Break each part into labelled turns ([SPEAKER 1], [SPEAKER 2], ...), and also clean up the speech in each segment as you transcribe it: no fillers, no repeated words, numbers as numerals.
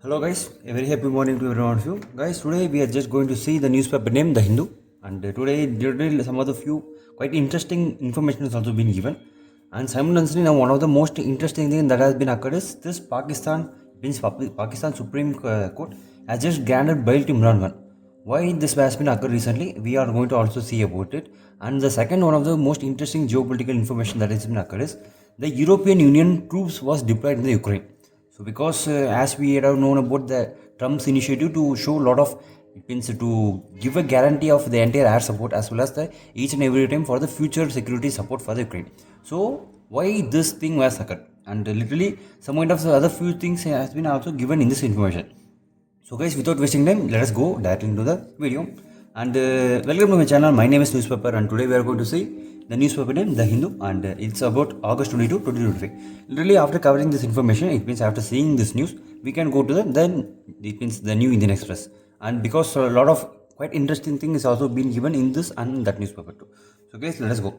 [SPEAKER 1] Hello guys, a very happy morning to everyone of you. Guys, today we are just going to see the newspaper name The Hindu, and today some of the few quite interesting information has also been given. And simultaneously now one of the most interesting thing that has been occurred is this Pakistan Supreme Court has just granted bail to Imran Khan. Why this has been occurred recently, we are going to also see about it. And the second one of the most interesting geopolitical information that has been occurred is the European Union troops was deployed in the Ukraine. So because as we have known about the Trump's initiative to show a lot of, it means to give a guarantee of the entire air support as well as the each and every time for the future security support for the Ukraine. So why this thing was occurred, and literally some kind of the other few things has been also given in this information. So guys, without wasting time, let us go directly into the video. And welcome to my channel. My name is Newspaper, and today we are going to see the newspaper name The Hindu, and it's about August 22, 2025. Literally after covering this information, it means after seeing this news, we can go to the New Indian Express. And because a lot of quite interesting things is also been given in this and that newspaper too. So guys, let us go.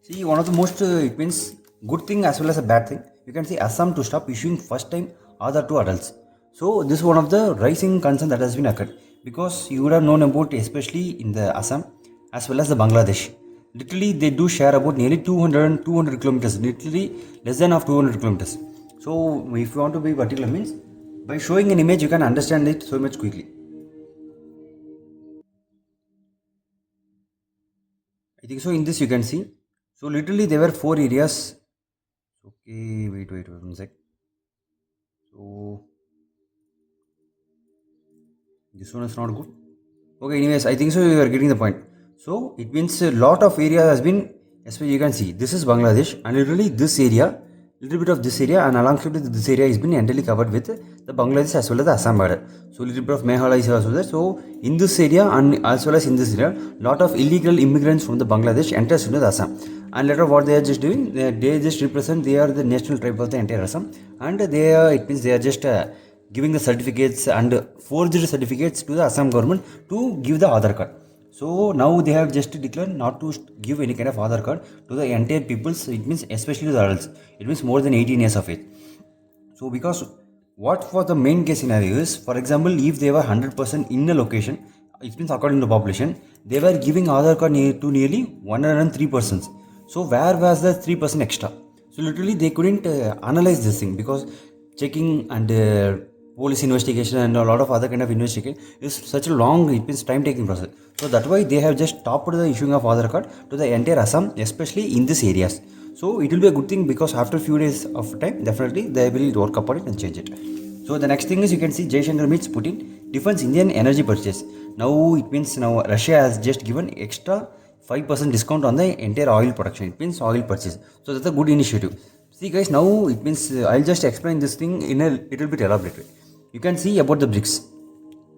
[SPEAKER 1] See, one of the most, it means good thing as well as a bad thing. You can see Assam to stop issuing first time Aadhaar to adults. So this is one of the rising concern that has been occurred, because you would have known about, especially in the Assam as well as the Bangladesh. Literally they do share about nearly 200 kilometers, literally less than of 200 kilometers. So if you want to be particular, means by showing an image you can understand it so much quickly. I think so in this you can see. So literally there were 4 areas. Okay, wait 1 sec. So this one is not good. Okay, anyways, I think so you are getting the point. So it means a lot of area has been, especially you can see this is Bangladesh, and literally this area, little bit of this area, and alongside this area has been entirely covered with the Bangladesh as well as the Assam border. So little bit of Meghalaya is also there. So in this area and as well as in this area, lot of illegal immigrants from the Bangladesh enters into the Assam. And later what they are just doing, they just represent, they are the national tribe of the entire Assam, and they are, it means they are just giving the certificates and forged certificates to the Assam government to give the Aadhaar card. So now they have just declared not to give any kind of Aadhaar card to the entire peoples. It means especially the adults. It means more than 18 years of age. So because what was the main case scenario is, for example, if they were 100% in a location, it means according to population, they were giving Aadhaar card to nearly 103 persons. So where was the 3% extra? So literally they couldn't analyze this thing, because checking and police investigation and a lot of other kind of investigation is such a long, it means time taking process. So that's why they have just stopped the issuing of Aadhaar card to the entire Assam, especially in these areas. So it will be a good thing, because after a few days of time, definitely they will work upon it and change it. So the next thing is, you can see Jaishankar meets Putin, defends Indian energy purchase. Now it means now Russia has just given extra 5% discount on the entire oil production. It means oil purchase. So that's a good initiative. See guys, now it means I'll just explain this thing in a little bit elaborate way. You can see about the BRICS.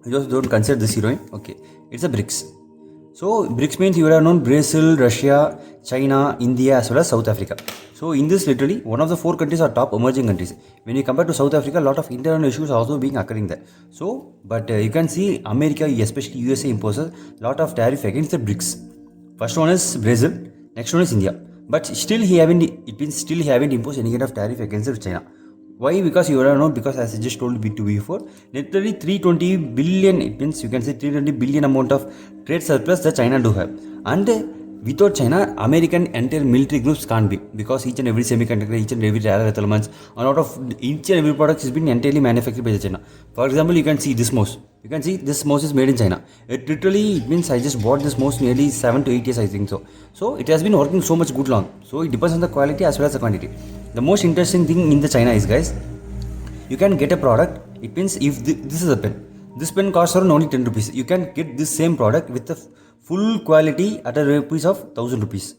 [SPEAKER 1] You just don't consider this heroine. Okay, it's a BRICS. So BRICS means you would have known Brazil, Russia, China, India as well as South Africa. So in this, literally one of the 4 countries are top emerging countries. When you compare to South Africa, a lot of internal issues are also being occurring there. So but you can see America, especially USA, imposes a lot of tariff against the BRICS. First one is Brazil, next one is India. But still he haven't imposed any kind of tariff against China. Why? Because you don't know, because as I just told you before, literally 320 billion, it means you can say 320 billion amount of trade surplus that China do have. And without China, American entire military groups can't be, because each and every semiconductor, each and every rare earth elements, a lot of each and every product is being entirely manufactured by China. For example, you can see this mouse. You can see this mouse is made in China. It literally, it means I just bought this mouse nearly 7 to 8 years, I think so. So it has been working so much good long. So it depends on the quality as well as the quantity. The most interesting thing in the China is, guys, you can get a product. It means if this is a pen. This pen costs around only 10 rupees. You can get this same product with the full quality at a price of 1000 rupees.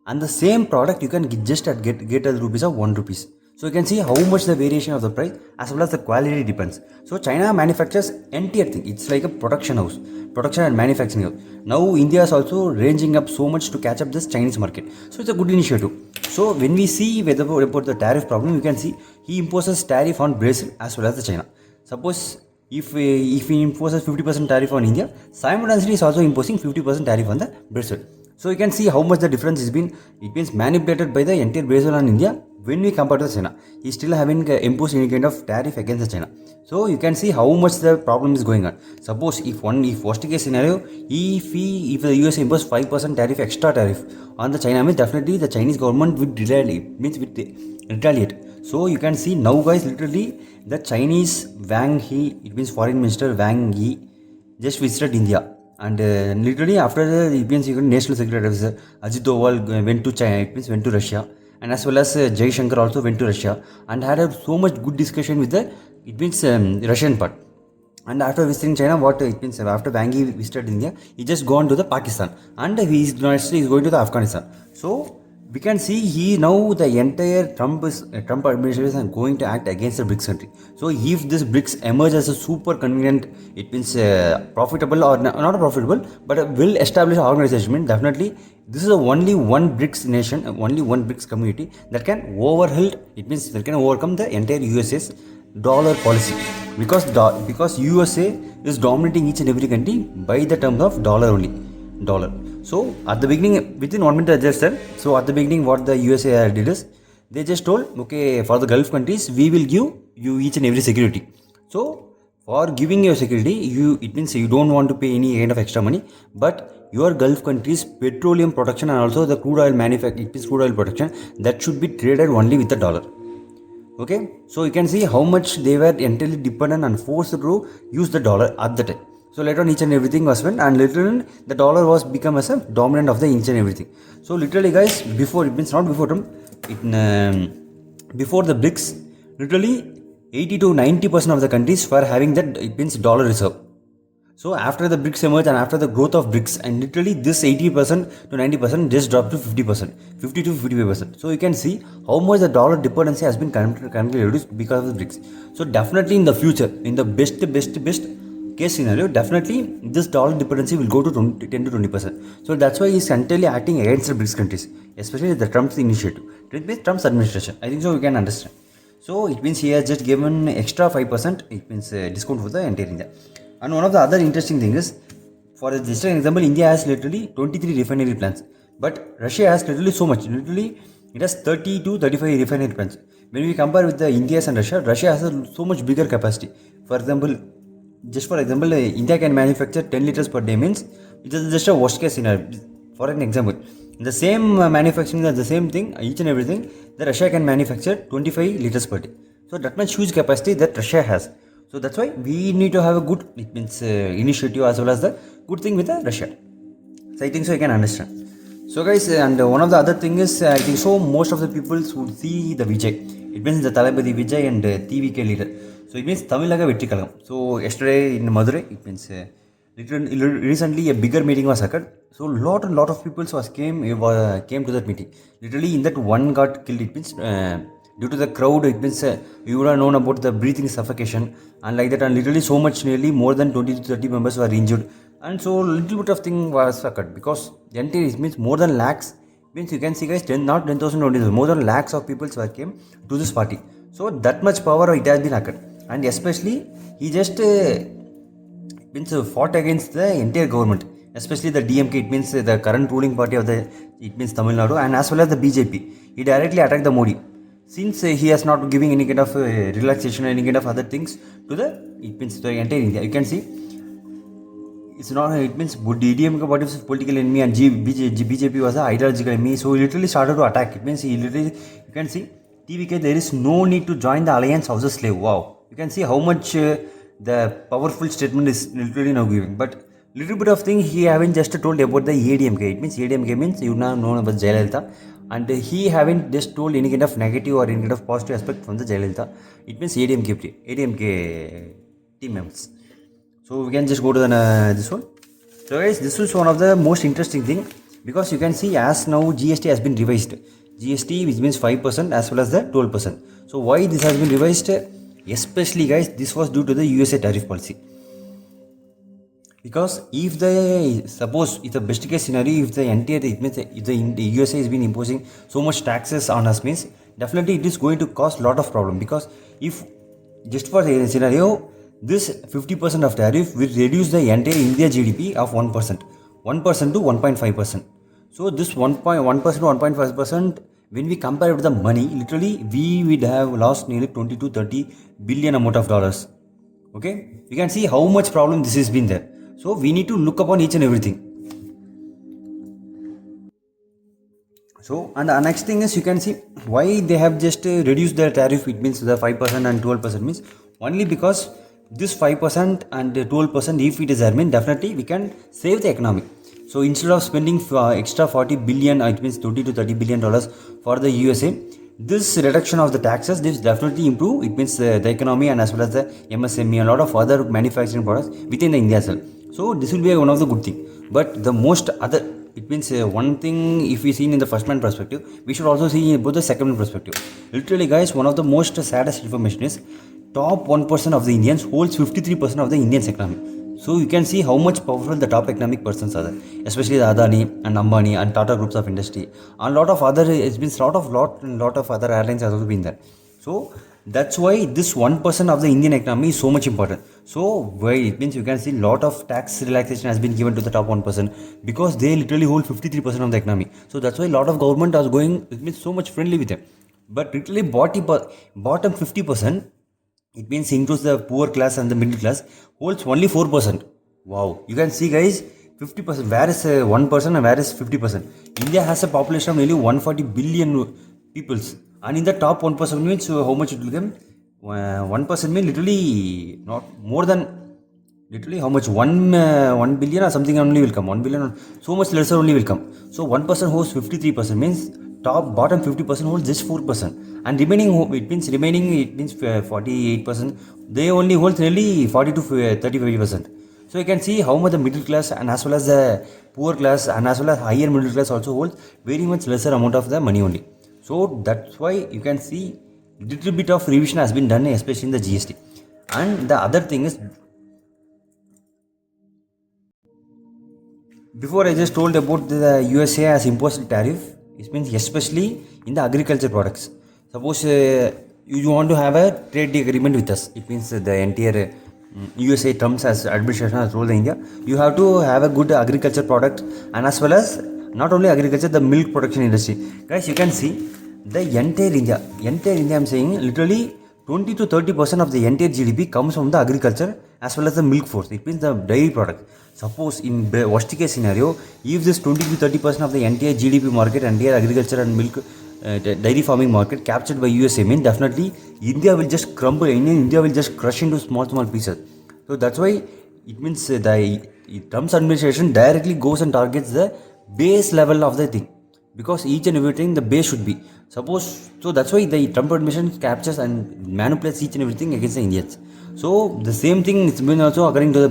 [SPEAKER 1] And the same product you can get at the rupees of 1 rupees. So you can see how much the variation of the price as well as the quality depends. So China manufactures entire thing. It's like a production house, production and manufacturing house. Now India is also ranging up so much to catch up this Chinese market. So it's a good initiative. So when we see about the tariff problem, you can see he imposes tariff on Brazil as well as the China. Suppose if he imposes 50% tariff on India, simultaneously is also imposing 50% tariff on the Brazil. So you can see how much the difference has been. It means manipulated by the entire Brazil and India when we compare to China, he still having imposed any kind of tariff against the China. So you can see how much the problem is going on. Suppose if worst case scenario, if the US impose 5% tariff, extra tariff on the China, means definitely the Chinese government would retaliate. So you can see now, guys, literally the Chinese Wang He, it means Foreign Minister Wang Yi, just visited India. And literally after the National Security Officer Ajit Doval went to China, it means went to Russia, and as well as Jai Shankar also went to Russia and had so much good discussion with the Russian part. And after visiting China, what it means, after Wang Yi visited India, he just gone to the Pakistan, and he is going to the Afghanistan. So we can see now the entire Trump administration is going to act against the BRICS country. So if this BRICS emerge as a super convenient, it means profitable or not profitable, but a well-established organization, definitely this is only one BRICS nation, only one BRICS community that can overcome the entire USA's dollar policy, because USA is dominating each and every country by the terms of dollar only. So at the beginning, within 1 minute I just said, so at the beginning what the USA did is, they just told, okay, for the Gulf countries, we will give you each and every security. So for giving your security, it means you don't want to pay any kind of extra money, but your Gulf countries petroleum production and also the crude oil manufacturing, it means crude oil production, that should be traded only with the dollar. Okay, so you can see how much they were entirely dependent and forced to use the dollar at the time. So later on each and everything was went, and later on the dollar was become as a dominant of the each and everything. So literally, guys, before the BRICS, literally 80 to 90% of the countries were having that, it means dollar reserve. So after the BRICS emerged and after the growth of BRICS, and literally this 80% to 90% just dropped to 50%, 50 to 55%. So you can see how much the dollar dependency has been currently reduced because of the BRICS. So definitely in the future, in the best case scenario, definitely this dollar dependency will go to 10 to 20%. So that's why he's entirely acting against the BRICS countries, especially the Trump's initiative, Trump's administration. I think so we can understand. So it means he has just given extra 5%, it means discount for the entire India. And one of the other interesting things is, for just an example, India has literally 23 refinery plants, but Russia has literally so much. Literally, it has 30 to 35 refinery plants. When we compare with the India and Russia has a so much bigger capacity. For example, India can manufacture 10 liters per day, means it is just a worst case scenario. For an example, the same manufacturing, the same thing, each and everything, the Russia can manufacture 25 liters per day. So that much huge capacity that Russia has. So that's why we need to have a good, it means initiative as well as the good thing with Russia. So I think so you can understand. So guys, and one of the other thing is, I think so most of the people would see the Vijay. It means the Talabadi Vijay and TVK leader. So it means Tamilaga Vetrikalam. So yesterday in Madurai, it means recently a bigger meeting was occurred. So lot of people came to that meeting. Literally in that one got killed. It means due to the crowd, it means you would have known about the breathing suffocation and like that, and literally so much, nearly more than 20 to 30 members were injured, and so little bit of thing was occurred, because the entire, it means more than lakhs, means you can see, guys, not 10,000 only, more than lakhs of people came to this party. So that much power it has been occurred, and especially he just means fought against the entire government, especially the DMK, it means the current ruling party of the, it means Tamil Nadu, and as well as the BJP. He directly attacked the Modi, since he has not giving any kind of relaxation or any kind of other things to the, it means the entire India. You can see it's not, it means DMK party was political enemy and BJP was an ideological enemy. So he literally started to attack. It means he literally, you can see TVK, there is no need to join the alliance of the slave. Wow, you can see how much the powerful statement is literally now giving. But little bit of thing he haven't just told about the ADMK. It means ADMK means you now know about Jayalalitha, and he haven't just told any kind of negative or any kind of positive aspect from the Jayalalitha. It means ADMK team members. So we can just go to the, this one. So guys, this is one of the most interesting thing, because you can see as now GST has been revised. GST, which means 5% as well as the 12%. So why this has been revised? Especially, guys, this was due to the USA tariff policy. Because if the, suppose it's a best case scenario, if the entire, it means if the USA has been imposing so much taxes on us, means definitely it is going to cause lot of problem. Because if just for a scenario, this 50% of tariff will reduce the entire India GDP of 1% to 1.5%. So this 1% to 1.5% when we compare with the money, literally we would have lost nearly 20 to 30 billion amount of dollars. Okay, you can see how much problem this has been there. So we need to look upon each and everything. So, and the next thing is, you can see why they have just reduced their tariff. It means the 5% and 12% means only because this 5% and 12%, if it is there, mean definitely we can save the economy. So instead of spending extra 40 billion, it means 20 to 30 billion dollars for the USA, this reduction of the taxes, this definitely improve. It means the economy, and as well as the MSME, a lot of other manufacturing products within the India itself. So this will be one of the good thing. But the most other, it means one thing, if we see in the first man perspective, we should also see both the second man perspective. Literally guys, one of the most saddest information is top 1% of the Indians holds 53% of the Indian's economy. So you can see how much powerful the top economic persons are there, especially the Adani and Ambani and Tata groups of industry, and lot of other, it's been lot of other airlines has also been there. So that's why this 1% of the Indian economy is so much important. So why it means, you can see lot of tax relaxation has been given to the top 1% because they literally hold 53% of the economy. So that's why a lot of government is going, it means so much friendly with them. But literally bottom 50%, it means includes the poor class and the middle class, holds only 4%. Wow, you can see guys, 50%. Where is 1% and where is 50%? India has a population of nearly 140 billion peoples, and in the top 1% means how much it will become? 1% means literally not more than, literally how much? 1 billion or something only will come. 1 billion, so much lesser only will come. So 1% holds 53% means top bottom 50% holds just 4%, and remaining, it means 48%. They only hold nearly 40 to 35%. So you can see how much the middle class and as well as the poor class and as well as higher middle class also holds very much lesser amount of the money only. So that's why you can see little bit of revision has been done, especially in the GST. And the other thing is, before I just told about the USA has imposed tariff, it means especially in the agriculture products. Suppose you want to have a trade agreement with us, it means the entire USA terms as administration has told India, you have to have a good agriculture product, and as well as not only agriculture, the milk production industry. Guys, you can see the entire India, I'm saying literally 20 to 30% of the entire GDP comes from the agriculture as well as the milk force. It means the dairy product. Suppose in worst case scenario, if this 20 to 30% of the entire GDP market, entire agriculture and milk dairy farming market captured by USA, mean definitely India will just crumble. India will just crush into small pieces. So that's why it means the Trump's administration directly goes and targets the base level of the thing, because each and everything the base should be suppose. So that's why the Trump administration captures and manipulates each and everything against the Indians. So the same thing it's been also according to the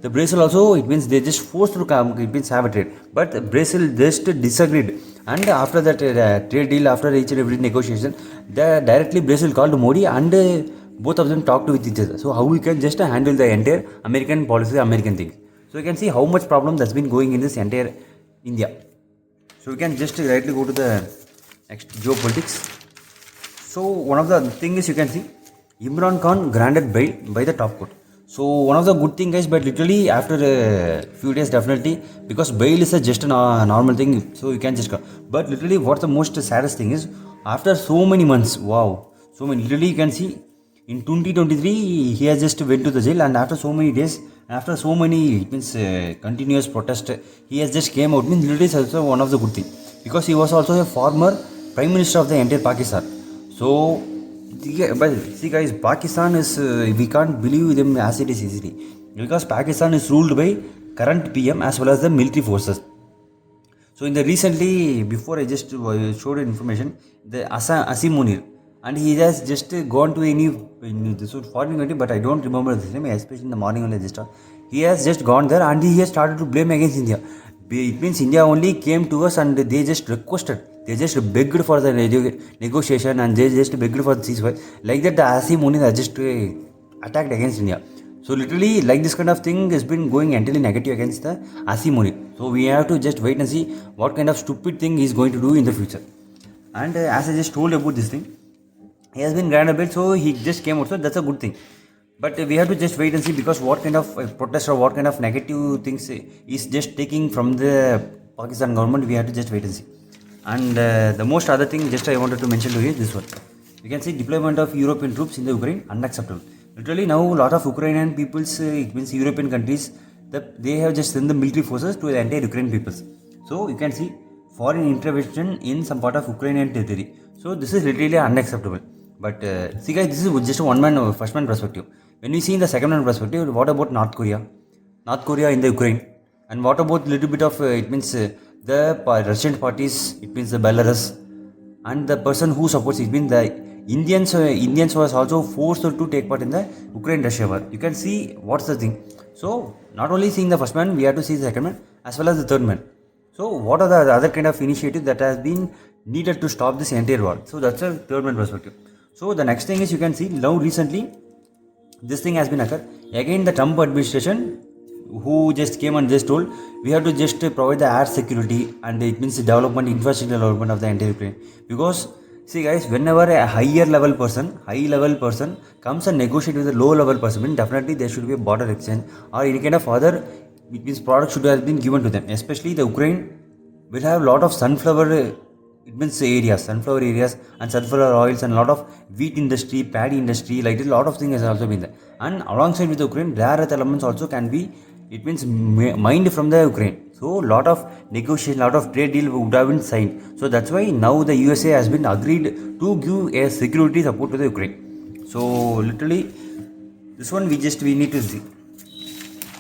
[SPEAKER 1] Brazil also, it means they just forced to come, it means have a trade, but Brazil just disagreed, and after that trade deal, after each and every negotiation, the directly Brazil called Modi, and both of them talked with each other. So how we can just handle the entire American policy, American things. So you can see how much problem that's been going in this entire India. So we can just directly go to the next geopolitics. So one of the things is, you can see Imran Khan granted bail by the top court. So one of the good thing guys, but literally after a few days definitely, because bail is just a normal thing, so you can just go. But literally what the most saddest thing is, after so many months, wow, so many, literally you can see in 2023 he has just went to the jail, and after so many days, after so many, it means continuous protest, he has just came out. Means literally is also one of the good thing, because he was also a former prime minister of the entire Pakistan. So but see guys, Pakistan is we can't believe them as it is easily, because Pakistan is ruled by current PM as well as the military forces. So in the recently, before I just showed information, the Asim Munir, and he has just gone to any this foreign country, but I don't remember the name, especially in the morning only just. He has just gone there and he has started to blame against India. It means India only came to us and they just requested, they just begged for the negotiation, and they just begged for the ceasefire. Like that, the Asim Munir has just attacked against India. So literally, like this kind of thing has been going entirely negative against the Asim Munir. So we have to just wait and see what kind of stupid thing he is going to do in the future. And as I just told about this thing, he has been granted bail, so he just came out. So that's a good thing. But we have to just wait and see, because what kind of protest or what kind of negative things is just taking from the Pakistan government, we have to just wait and see. And the most other thing just I wanted to mention to you is this one. You can see deployment of European troops in the Ukraine unacceptable. Literally now a lot of Ukrainian peoples, it means European countries, that they have just sent the military forces to the entire Ukrainian peoples. So you can see foreign intervention in some part of Ukrainian territory. So this is literally unacceptable. But see guys, this is just one man, first man perspective. When we see in the second man perspective, what about North Korea? North Korea in the Ukraine. And what about little bit of, it means the Russian parties, it means the Belarus. And the person who supports it means the Indians was also forced to take part in the Ukraine-Russia war. You can see what's the thing. So not only seeing the first man, we have to see the second man as well as the third man. So what are the other kind of initiatives that has been needed to stop this entire war? So that's a third man perspective. So the next thing is you can see now recently this thing has been occurred. Again the Trump administration who just came and just told we have to just provide the air security and it means development, infrastructure development of the entire Ukraine. Because see guys, whenever a high level person comes and negotiate with a low level person, then definitely there should be a border exchange or any kind of other, it means product should have been given to them. Especially the Ukraine will have a lot of sunflower sunflower areas and sunflower oils and a lot of wheat industry, paddy industry, like a lot of things has also been there. And alongside with the Ukraine, rare earth elements also can be, it means mined from the Ukraine. So lot of negotiation, lot of trade deal would have been signed. So that's why now the USA has been agreed to give a security support to the Ukraine. So literally this one we need to see.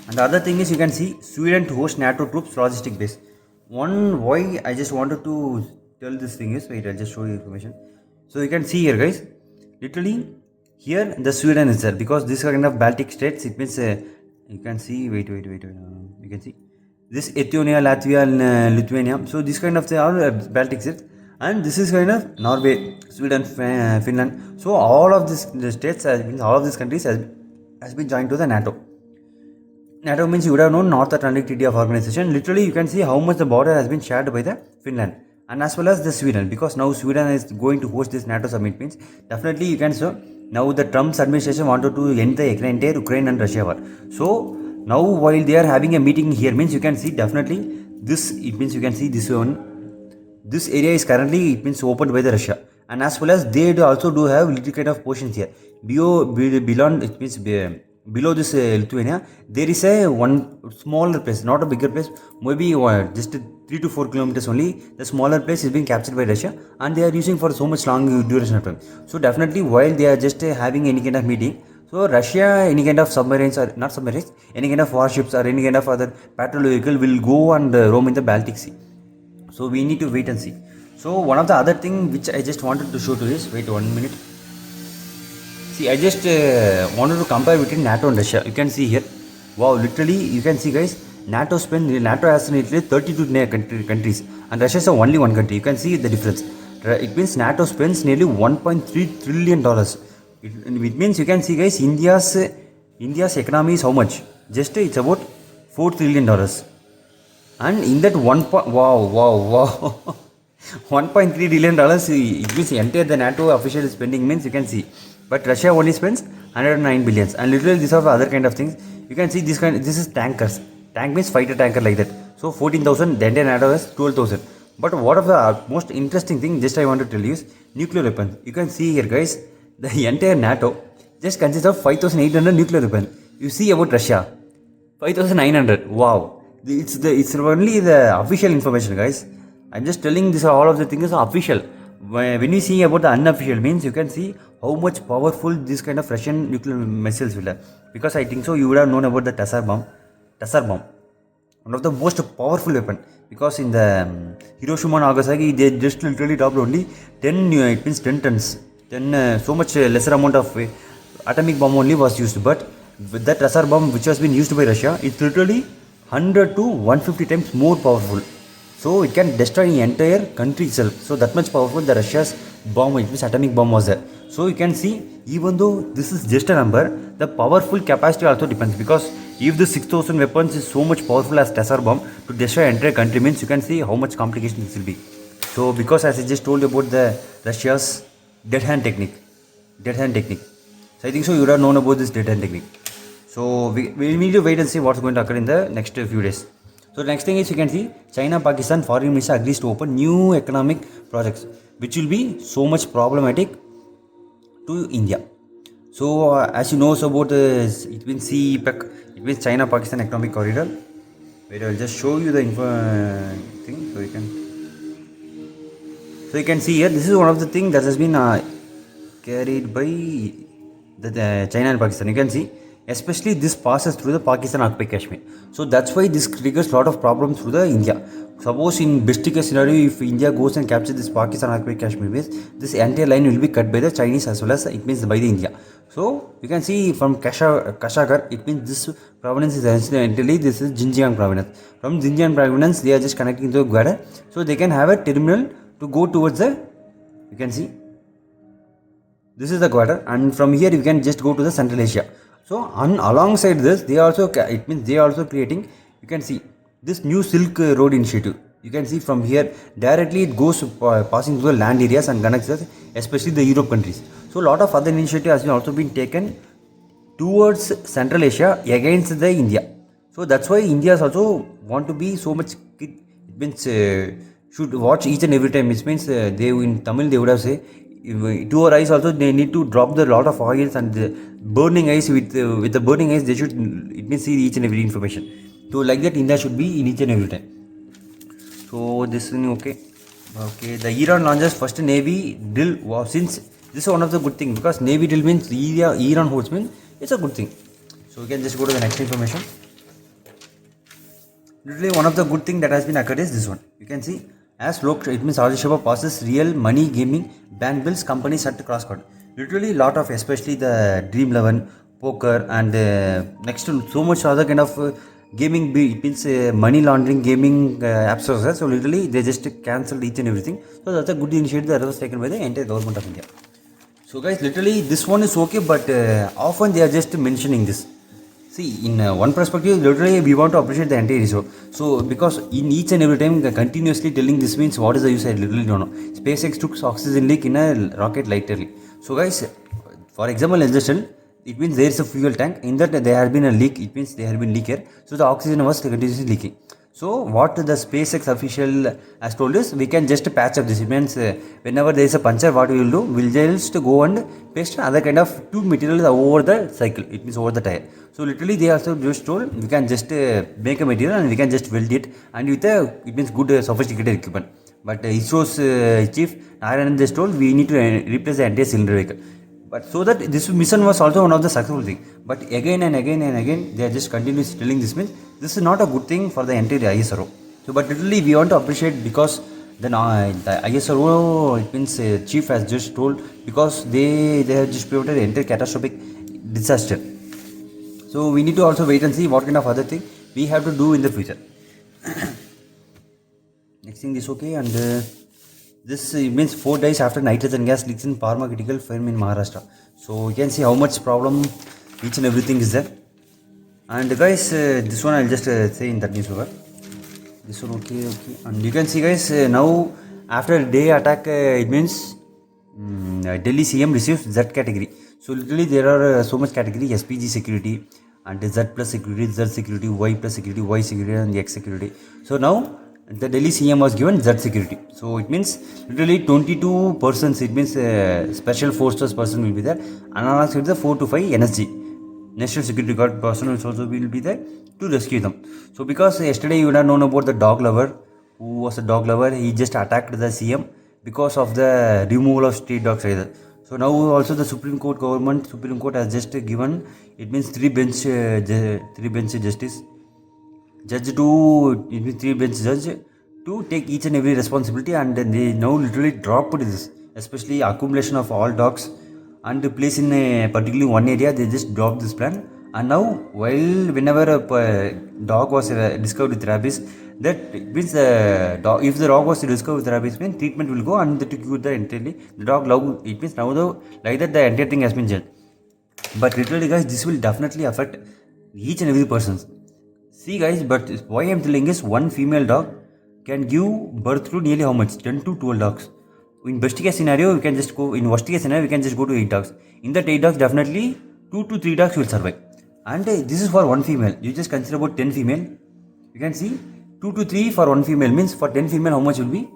[SPEAKER 1] And the other thing is you can see Sweden to host NATO troops logistic base. One why I just wanted to tell this thing is, wait, I'll just show you information. So you can see here guys, literally here the Sweden is there because this kind of Baltic states, it means you can see, wait, you can see this Estonia, Latvia and Lithuania. So this kind of they are Baltic states, and this is kind of Norway, Sweden, Finland. So all of these the states, all of these countries has been joined to the NATO. NATO means you would have known North Atlantic Treaty of Organization. Literally you can see how much the border has been shared by the Finland and as well as the Sweden, because now Sweden is going to host this NATO summit. Means definitely you can see now the Trump's administration wanted to end the entire Ukraine and Russia war. So now while they are having a meeting here, means you can see definitely this, it means you can see this one, this area is currently, it means opened by the Russia, and as well as they also do have little kind of portions here beyond, it means below this Lithuania there is a one smaller place, not a bigger place, maybe just 3 to 4 kilometers only. The smaller place is being captured by Russia and they are using for so much long duration of time. So definitely while they are just having any kind of meeting, so Russia, any kind of submarines or not submarines, any kind of warships or any kind of other patrol vehicle will go and roam in the Baltic Sea. So we need to wait and see. So one of the other thing which I just wanted to show to is, wait 1 minute. See, I just wanted to compare between NATO and Russia. You can see here, wow, literally you can see guys, NATO has literally 32 countries and Russia is only one country. You can see the difference. It means NATO spends nearly $1.3 trillion. It means you can see guys, India's economy is how much? Just it's about $4 trillion. And in that wow. $1.3 trillion, it means entire the NATO official spending means you can see. But Russia only spends 109 billions. And literally these are the other kind of things. You can see this is tankers. Tank means fighter tanker like that. So 14,000, the entire NATO is 12,000. But what of the most interesting thing just I want to tell you is nuclear weapons. You can see here guys, the entire NATO just consists of 5,800 nuclear weapons. You see about Russia, 5,900. Wow. It's only the official information guys. I'm just telling this, all of the things are official. When you see about the unofficial means, you can see how much powerful this kind of Russian nuclear missiles will have. Because I think so you would have known about the Tassar bomb. One of the most powerful weapon. Because in the Hiroshima and Nagasaki, they just literally dropped only 10, it means 10 tons. Then so much lesser amount of atomic bomb only was used. But with that Tassar bomb which has been used by Russia, it's literally 100 to 150 times more powerful. So it can destroy the entire country itself. So that much powerful the Russia's bomb, it means atomic bomb was there. So you can see, even though this is just a number, the powerful capacity also depends. Because if the 6,000 weapons is so much powerful as Tassar bomb to destroy entire country, means you can see how much complication this will be. So because as I just told you about the Russia's dead hand technique. So I think so you would have known about this dead hand technique. So we need to wait and see what's going to occur in the next few days. So next thing is you can see China Pakistan foreign minister agrees to open new economic projects which will be so much problematic to India. So as you know about it means CPEC, it means China Pakistan Economic Corridor. Wait, I'll just show you the thing so you can see here. This is one of the things that has been carried by the China and Pakistan. You can see, especially this passes through the Pakistan occupied Kashmir. So that's why this triggers a lot of problems through the India. Suppose in best case scenario, if India goes and captures this Pakistan occupied Kashmir base, this entire line will be cut by the Chinese as well as it means by the India. So you can see from Kashgar, it means this province is essentially this is Xinjiang province. From Xinjiang province, they are just connecting to Gwadar, so they can have a terminal to go towards the. You can see. This is the Gwadar, and from here you can just go to the Central Asia. So alongside this, they also it means they are also creating. You can see this new Silk Road initiative. You can see from here directly it goes passing through the land areas and connects us, especially the Europe countries. So a lot of other initiatives has also been taken towards Central Asia against the India. So that's why India also want to be so much. It means should watch each and every time. It means they in Tamil they would have say. To our eyes also they need to drop the lot of oils and the burning eyes with the burning eyes they should it means see each and every information. So like that India should be in each and every time. So this is okay. The Iran launches first Navy drill since this is one of the good thing because Navy drill means Iran holds means it's a good thing. So we can just go to the next information. Literally one of the good thing that has been occurred is this one. You can see as it means Rajya Sabha passes real money gaming ban bills, companies set to cross code. Literally lot of especially the Dream 11, poker and next to so much other kind of gaming it means money laundering gaming apps. So literally they just cancelled each and everything. So that's a good initiative that was taken by the entire government of India. So guys, literally this one is okay, but often they are just mentioning this. See, in one perspective, literally we want to appreciate the entire issue. So, because in each and every time continuously telling this means what is the use? I literally don't know. SpaceX took oxygen leak in a rocket literally. So, guys, for example, it means there is a fuel tank. In that there has been a leak. It means there has been leak here. So, the oxygen was continuously leaking. So, what the SpaceX official has told us, we can just patch up this. It means whenever there is a puncture, what we will do, we'll just go and paste other kind of tube materials over the cycle. It means over the tire. So literally they also just told we can just make a material and we can just weld it and with it means good sophisticated equipment. But ISRO's chief Narayan just told we need to replace the entire cylinder vehicle. But so that this mission was also one of the successful thing. But again and again and again they are just continuously telling this means this is not a good thing for the entire ISRO. So but literally we want to appreciate because then the ISRO it means chief has just told because they have just prevented the entire catastrophic disaster. So we need to also wait and see what kind of other thing we have to do in the future. Next thing is okay, and this means 4 days after nitrogen gas leaks in pharmaceutical firm in Maharashtra. So you can see how much problem each and everything is there. And guys, this one I'll just say in that newspaper. This one okay, and you can see guys now after day attack it means Delhi CM receives Z category. So literally there are so much category SPG security and Z plus security, Z security, Y plus security, Y security and X security. So now the Delhi CM was given Z security. So it means literally 22 persons. It means special forces person will be there, and alongside the 4 to 5 NSG, National Security Guard personnel also will be there to rescue them. So because yesterday you would have known about the dog lover, who was a dog lover, he just attacked the CM because of the removal of street dogs either. So now also the Supreme Court has just given, it means 3 bench justice judge to, it means 3 bench judge to take each and every responsibility, and they now literally dropped this, especially accumulation of all dogs and place in a particularly one area. They just dropped this plan, and now whenever a dog was discovered with rabies, that means if the dog was discovered with rabies, means treatment will go and to cure the entirely the dog love. It means now though like that the entire thing has been judged. But literally guys, this will definitely affect each and every person. See guys, but why I'm telling is one female dog can give birth to nearly how much? 10 to 12 dogs. In best case scenario, we can just go, in worst case scenario, we can just go to 8 dogs. In that 8 dogs, definitely 2 to 3 dogs will survive. And this is for one female. You just consider about 10 female. You can see 2 to 3 for one female means for 10 female how much will be?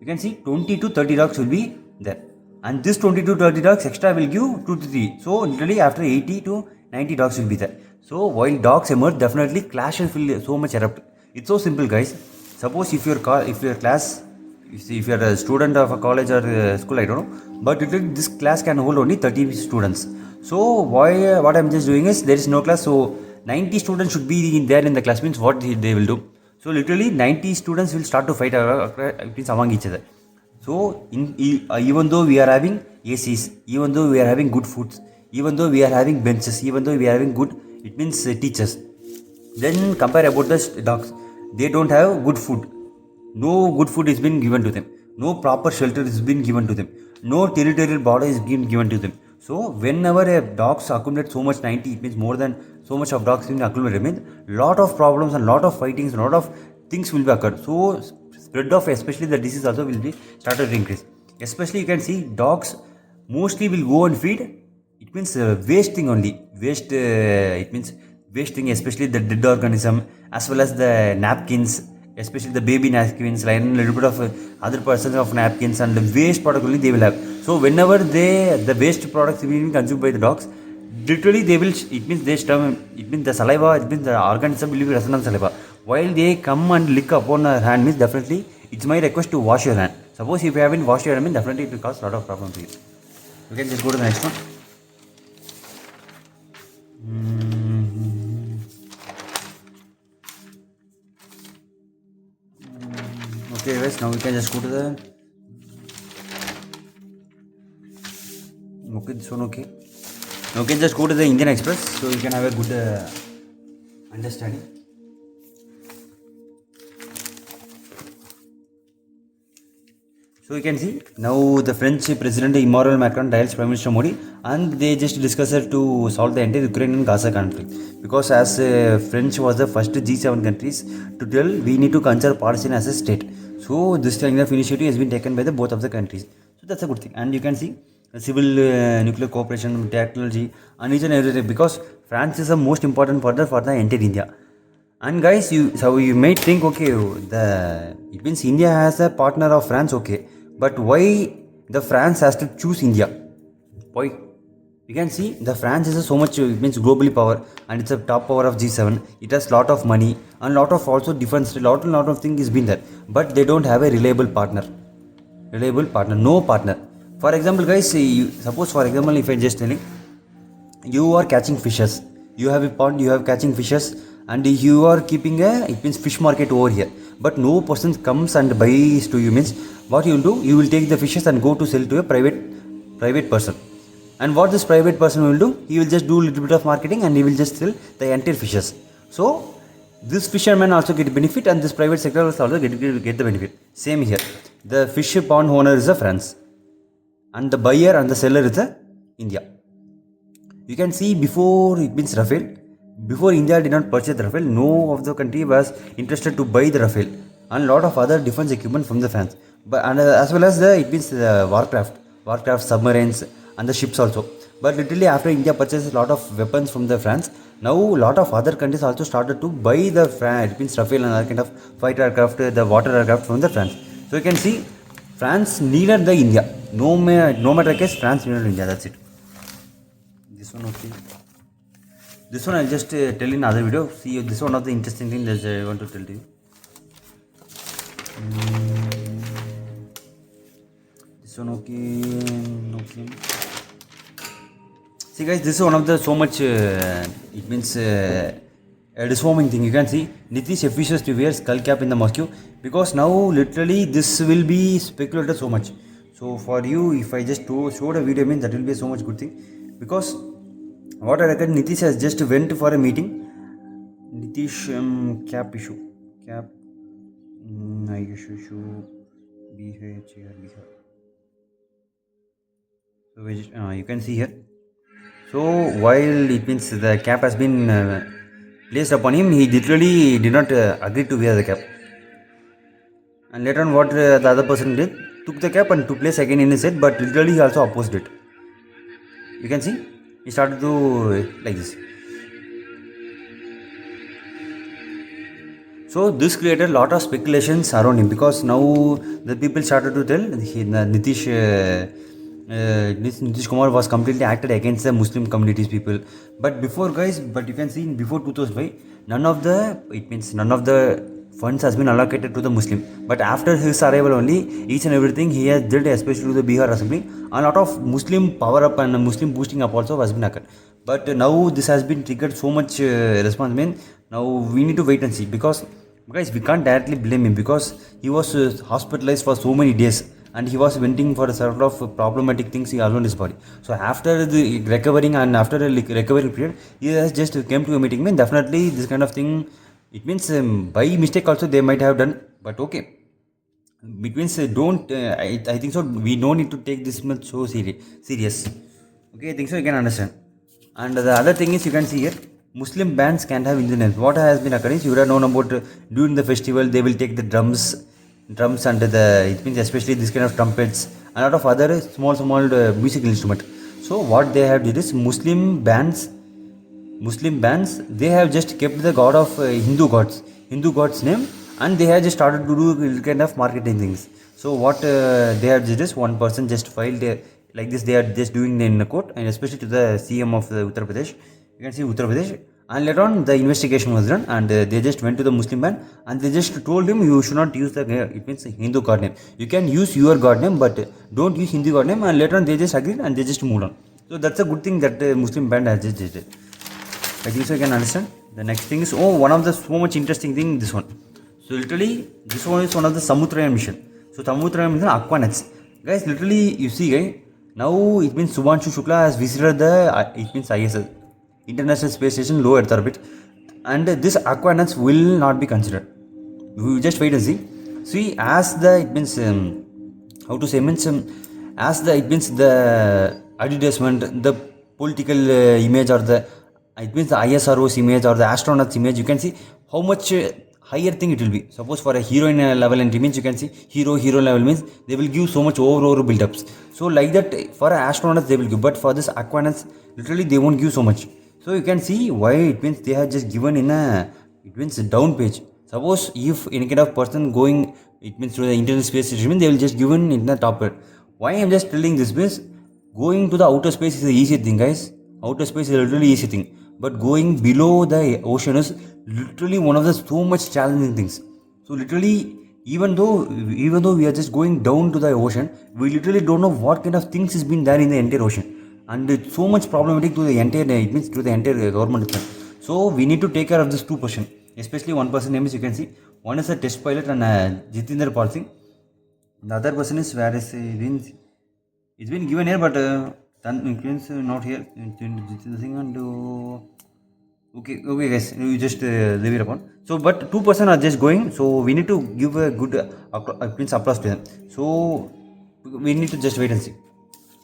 [SPEAKER 1] You can see 20 to 30 dogs will be there. And this 20 to 30 dogs extra will give 2 to 3. So literally after 80 to 90 dogs will be there. So while dogs emerge, definitely clashes will so much erupt. It's so simple, guys. Suppose if your class, if you are a student of a college or a school, I don't know, but literally this class can hold only 30 students. So what I'm just doing is there is no class, so 90 students should be there in the class, means what they will do. So literally 90 students will start to fight among each other. So even though we are having ACs, even though we are having good foods, even though we are having benches, even though we are having good, it means teachers, then compare about the dogs. They don't have good food. No good food is been given to them. No proper shelter is been given to them. No territorial border is being given to them. So whenever a dogs accumulate so much 90, it means more than so much of dogs being accumulated, means lot of problems and lot of fightings, lot of things will be occurred. So spread of especially the disease also will be started to increase. Especially you can see dogs mostly will go and feed. It means waste thing only. Waste. It means waste thing, especially the dead organism as well as the napkins, especially the baby napkins, like a little bit of other persons of napkins and the waste product only they will have. So whenever the waste products will be consumed by the dogs, literally they will, it means they stomach, it means the saliva, it means the organism will be present on saliva. While they come and lick upon a hand, means definitely it's my request to wash your hand. Suppose if you haven't washed your hand, means definitely it will cause a lot of problems to you. You can just go to the next one. Okay guys, now we can just go to the, okay, this one okay. Now we can just go to the Indian Express, so you can have a good understanding. So you can see now the French President Emmanuel Macron dials Prime Minister Modi, and they just discussed to solve the entire Ukraine and Gaza conflict. Because as French was the first G7 countries to tell we need to consider Palestine as a state. So this kind of initiative has been taken by the both of the countries. So that's a good thing. And you can see civil nuclear cooperation, technology, and each and everything. Because France is the most important partner for the entire India. And guys, you may think, okay, it means India has a partner of France, okay, but why the France has to choose India? Why? You can see the France is so much, it means globally power, and it's a top power of G7. It has lot of money and lot of also defense, lot of things is been there, but they don't have a reliable partner. No partner. For example, guys, suppose for example, if I just telling, you are catching fishes, you have a pond, you have catching fishes, and you are keeping it means fish market over here, but no person comes and buys to you, means what you will do, you will take the fishes and go to sell to a private person. And what this private person will do, he will just do a little bit of marketing and he will just sell the entire fishes. So this fisherman also get benefit, and this private sector also get the benefit. Same here, the fish pond owner is a France, and the buyer and the seller is a India. You can see before it means Rafale, before India did not purchase the Rafale, no of the country was interested to buy the Rafale and lot of other defense equipment from the France. But and as well as it means the warcraft submarines and the ships also. But literally after India purchased a lot of weapons from the France, now a lot of other countries also started to buy the it means Rafale and other kind of fighter aircraft, the water aircraft from the France. So you can see France needed the India. No matter case, France needed India. That's it. This one okay. This one I'll just tell in other video. See, this is one of the interesting things that I want to tell to you. This one okay. See guys, this is one of the so much it means a disforming thing. You can see Nitish refuses to wear skull cap in the mosque because now literally this will be speculated so much. So for you, if I just showed a video, means that will be so much good thing, because what I reckon, Nitish has just went for a meeting. Nitish cap issue. Issue. So you can see here. So while it means the cap has been placed upon him, he literally did not agree to wear the cap. And later on, what the other person did, took the cap and to place again in his head, but literally he also opposed it. You can see, he started to like this. So this created a lot of speculations around him, because now the people started to tell Nitish Kumar was completely acted against the Muslim communities people. But before, guys, but you can see before 2005, none of the funds has been allocated to the Muslim. But after his arrival only, each and everything he has did, especially to the Bihar Assembly, a lot of Muslim power up and Muslim boosting up also has been occurred. But now this has been triggered so much response. Now we need to wait and see, because guys, we can't directly blame him, because he was hospitalized for so many days, and he was venting for a sort of problematic things around his body. So after the recovering and after the recovery period, he has just came to a meeting. Definitely this kind of thing, it means by mistake also they might have done, but okay. It means don't. I think so. We don't need to take this much so serious. Okay, I think so. You can understand. And the other thing is, you can see here, Muslim bands can't have Indian names. What has been occurring is, you would have known about during the festival they will take the drums and it means especially this kind of trumpets and a lot of other small musical instrument. So what they have did is, Muslim bands, they have just kept the god of Hindu gods name, and they have just started to do kind of marketing things. So what they have did is, one person just filed like this. They are just doing in the court, and especially to the CM of the Uttar Pradesh. You can see Uttar Pradesh. And later on, the investigation was done, and they just went to the Muslim man, and they just told him, you should not use the it means Hindu god name. You can use your god name, but don't use Hindu god name. And later on, they just agreed and they just moved on. So that's a good thing that the Muslim band has just did. I think so. You can understand. The next thing is, one of the so much interesting thing, this one. So literally, this one is one of the Samudrayan mission. So Samudrayan mission, Aquanets. Guys, literally, you see, guys, now it means Subhanshu Shukla has visited the it means ISS, International Space Station, low Earth orbit, and this Aquanets will not be considered. We will just wait and see. See, as the it means how to say means as the it means the advertisement, the political image, or the it means the ISRO's image or the astronauts image, you can see how much higher thing it will be. Suppose for a heroine level and means, you can see hero level means they will give so much over build-ups. So like that for astronauts they will give, but for this Aquanets literally they won't give so much. So you can see why it means they have just given in a it means a down page. Suppose if any kind of person going it means to the International Space Station, they will just given in the top part. Why I'm just telling this means, going to the outer space is the easy thing, guys. Outer space is a literally easy thing, but going below the ocean is literally one of the so much challenging things. So literally, even though we are just going down to the ocean, we literally don't know what kind of things has been there in the entire ocean, and it's so much problematic to the entire it means to the entire government. So we need to take care of this two person, especially one person name is, you can see, one is a test pilot and Jitinder Pal Singh. The other person is where is it's been given here, but not here. Jitinder Singh and okay guys, you just leave it upon. So but 2% are just going, so we need to give a good applause to them. So we need to just wait and see.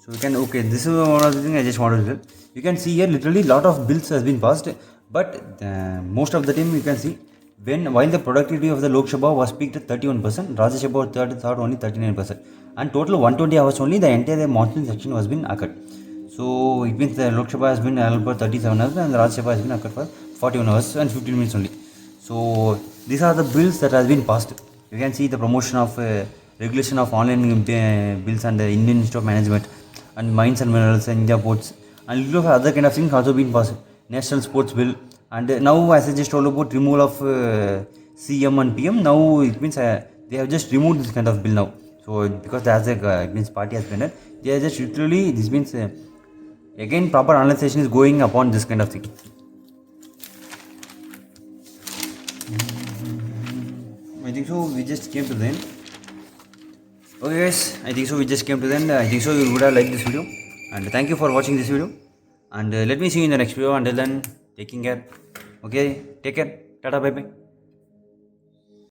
[SPEAKER 1] So we can, okay, this is one of the things I just wanted to tell. You can see here literally lot of bills has been passed, but most of the time you can see, while the productivity of the Lok Sabha was peaked at 31%, Rajya Sabha third only 39%, and total 120 hours only the entire monsoon section was been occurred. So it means the Lok Sabha has been held for 37 hours and the Rajya Sabha has been occurred for 41 hours and 15 minutes only. So these are the bills that has been passed. You can see the promotion of regulation of online bills and the Indian Institute of Management and Mines and Minerals and India Ports and little of other kind of things also been passed. National Sports Bill, and now as I just told about removal of CM and PM, now it means they have just removed this kind of bill now. So because as a it means party has been done, they are just literally, this means again proper analysis is going upon this kind of thing. I think so we just came to the end. Okay guys, I think so we just came to the end. I think so you would have liked this video, and thank you for watching this video, and let me see you in the next video. Until then, taking care. Okay, take care. Tata, bye bye.